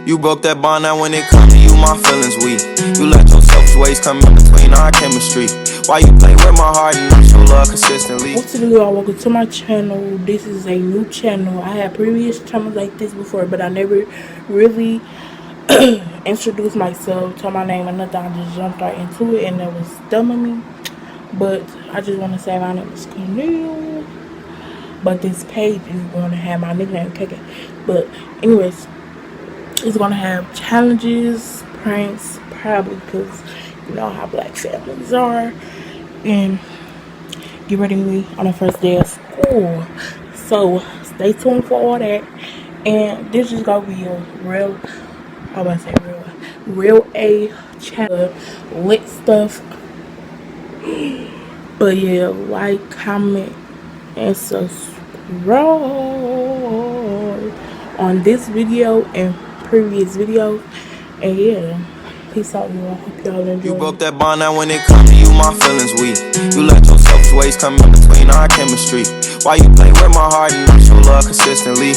You broke that bond, now when it comes to you, my feelings weak. You let your selfish ways come in between our chemistry. Why you play with my heart and not show love consistently? What's up, y'all? Welcome to my channel. This is a new channel. I had previous channels like this before, but I never really introduced myself, told my name or nothing. I just jumped right into it, and that was dumb of me. But I just want to say my name is Camille. But this page is going to have my nickname, KK. But anyways, it's going to have challenges, pranks, probably, because you know how black families are. And get ready with me on the first day of school. So stay tuned for all that. And this is gonna be a real, I want to say real A channel, lit stuff. But yeah, like, comment, and subscribe on this video and previous videos. And yeah, peace out, y'all. Hope y'all enjoy. You broke that bond, now when it comes to you, my feelings weak. You let your selfish ways come in between our chemistry. Why you play with my heart and not show love consistently?